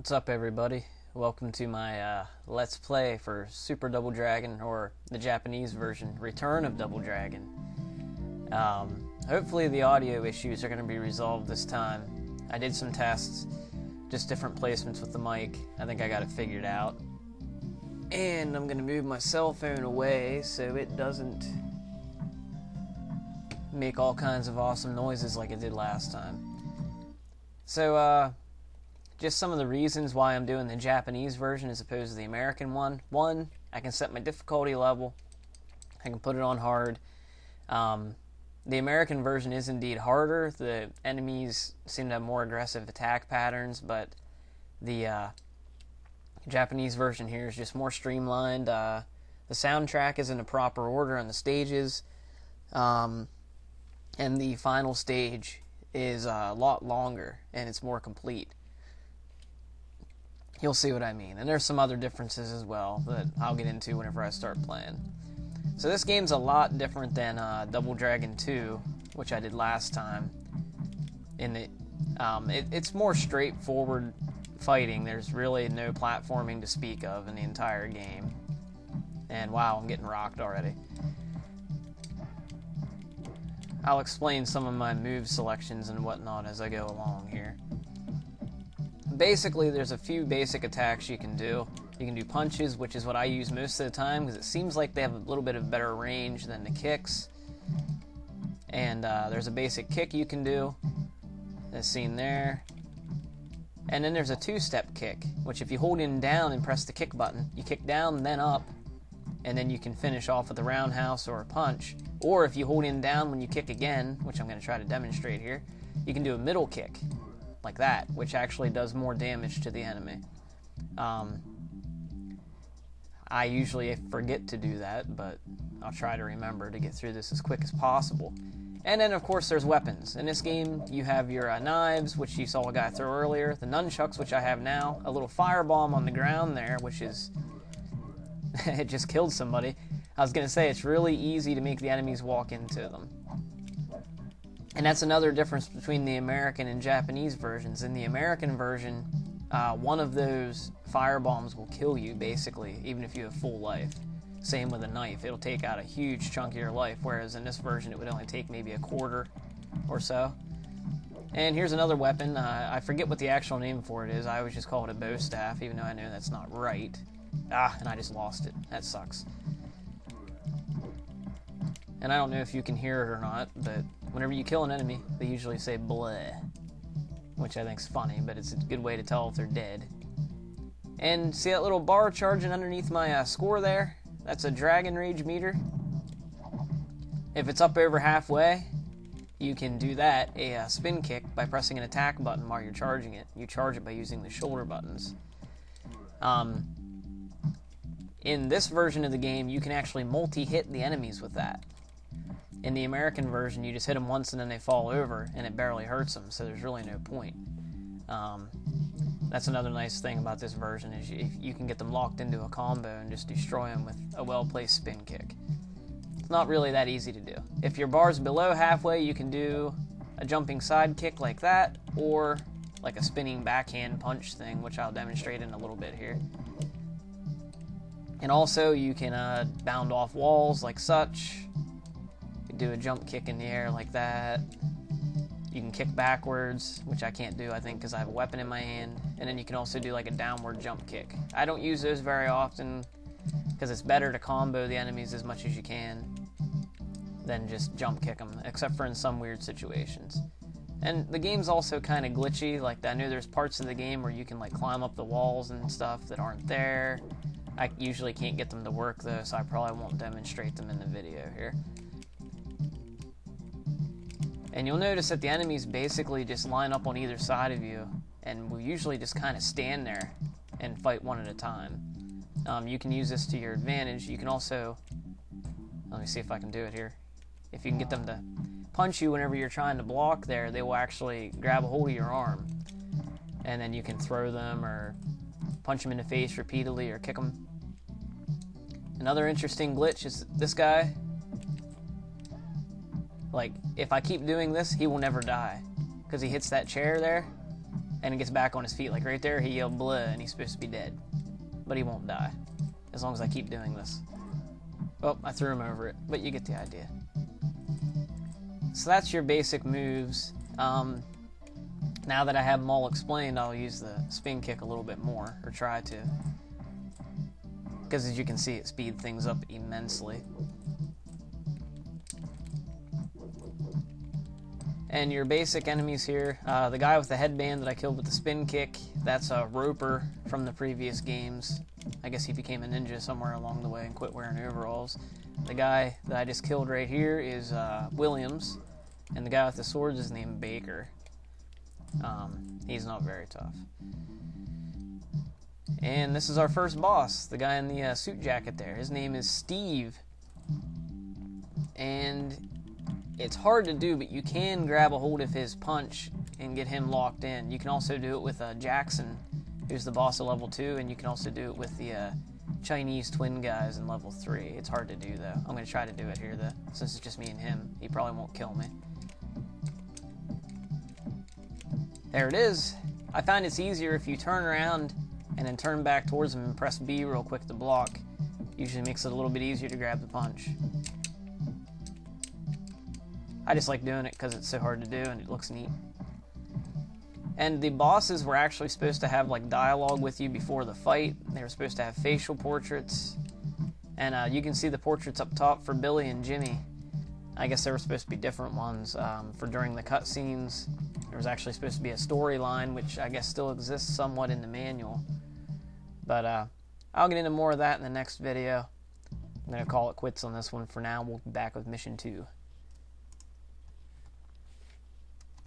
What's up, everybody? Welcome to my Let's Play for Super Double Dragon, or the Japanese version, Return of Double Dragon. Hopefully the audio issues are going to be resolved this time. I did some tests, just different placements with the mic. I think I got it figured out. And I'm going to move my cell phone away so it doesn't make all kinds of awesome noises like it did last time. So, just some of the reasons why I'm doing the Japanese version as opposed to the American one. One, I can set my difficulty level. I can put it on hard. The American version is indeed harder. The enemies seem to have more aggressive attack patterns, but the Japanese version here is just more streamlined. The soundtrack is in a proper order on the stages. And the final stage is a lot longer, and it's more complete. You'll see what I mean. And there's some other differences as well that I'll get into whenever I start playing. So this game's a lot different than Double Dragon 2, which I did last time. It's more straightforward fighting. There's really no platforming to speak of in the entire game. And wow, I'm getting rocked already. I'll explain some of my move selections and whatnot as I go along here. Basically, there's a few basic attacks you can do. You can do punches, which is what I use most of the time, because it seems like they have a little bit of better range than the kicks. And there's a basic kick you can do, as seen there. And then there's a two-step kick, which if you hold in down and press the kick button, you kick down, then up, and then you can finish off with a roundhouse or a punch. Or if you hold in down when you kick again, which I'm going to try to demonstrate here, you can do a middle kick, like that, which actually does more damage to the enemy. I usually forget to do that, but I'll try to remember to get through this as quick as possible. And then, of course, there's weapons. In this game, you have your knives, which you saw a guy throw earlier, the nunchucks, which I have now, a little firebomb on the ground there, which is... it just killed somebody. I was going to say, it's really easy to make the enemies walk into them. And that's another difference between the American and Japanese versions. In the American version, one of those firebombs will kill you, basically, even if you have full life. Same with a knife. It'll take out a huge chunk of your life, whereas in this version it would only take maybe a quarter or so. And here's another weapon. I forget what the actual name for it is. I always just call it a bow staff, even though I know that's not right. And I just lost it. That sucks. And I don't know if you can hear it or not, but whenever you kill an enemy, they usually say bleh, which I think's funny, but it's a good way to tell if they're dead. And see that little bar charging underneath my score there? That's a Dragon Rage meter. If it's up over halfway, you can do that, a spin kick, by pressing an attack button while you're charging it. You charge it by using the shoulder buttons. In this version of the game, you can actually multi-hit the enemies with that. In the American version, you just hit them once and then they fall over, and it barely hurts them, so there's really no point. That's another nice thing about this version, is you can get them locked into a combo and just destroy them with a well-placed spin kick. It's not really that easy to do. If your bar's below halfway, you can do a jumping side kick like that, or like a spinning backhand punch thing, which I'll demonstrate in a little bit here. And also, you can bound off walls like such. Do a jump kick in the air like that. You can kick backwards, which I can't do, I think, because I have a weapon in my hand. And then you can also do like a downward jump kick. I don't use those very often because it's better to combo the enemies as much as you can than just jump kick them, except for in some weird situations. And the game's also kind of glitchy. Like, I know there's parts of the game where you can like climb up the walls and stuff that aren't there. I usually can't get them to work though, so I probably won't demonstrate them in the video here. And you'll notice that the enemies basically just line up on either side of you, and will usually just kind of stand there and fight one at a time. You can use this to your advantage. You can also, let me see if I can do it here. If you can get them to punch you whenever you're trying to block there, they will actually grab a hold of your arm. And then you can throw them or punch them in the face repeatedly or kick them. Another interesting glitch is this guy. Like, if I keep doing this, he will never die. Because he hits that chair there, and he gets back on his feet. Like right there, he yelled "bleh," and he's supposed to be dead. But he won't die, as long as I keep doing this. Oh, I threw him over it, but you get the idea. So that's your basic moves. Now that I have them all explained, I'll use the spin kick a little bit more, or try to. Because as you can see, it speeds things up immensely. And your basic enemies here, the guy with the headband that I killed with the spin kick, that's a Roper from the previous games. I guess he became a ninja somewhere along the way and quit wearing overalls. The guy that I just killed right here is Williams, and the guy with the swords is named Baker. He's not very tough. And this is our first boss, the guy in the suit jacket there. His name is Steve. And it's hard to do, but you can grab a hold of his punch and get him locked in. You can also do it with Jackson, who's the boss of level 2, and you can also do it with the Chinese twin guys in level 3. It's hard to do, though. I'm going to try to do it here, though, since it's just me and him. He probably won't kill me. There it is. I find it's easier if you turn around and then turn back towards him and press B real quick to block. Usually makes it a little bit easier to grab the punch. I just like doing it because it's so hard to do and it looks neat. And the bosses were actually supposed to have like dialogue with you before the fight. They were supposed to have facial portraits. And you can see the portraits up top for Billy and Jimmy. I guess there were supposed to be different ones for during the cutscenes. There was actually supposed to be a storyline, which I guess still exists somewhat in the manual. But I'll get into more of that in the next video. I'm going to call it quits on this one for now. We'll be back with Mission 2.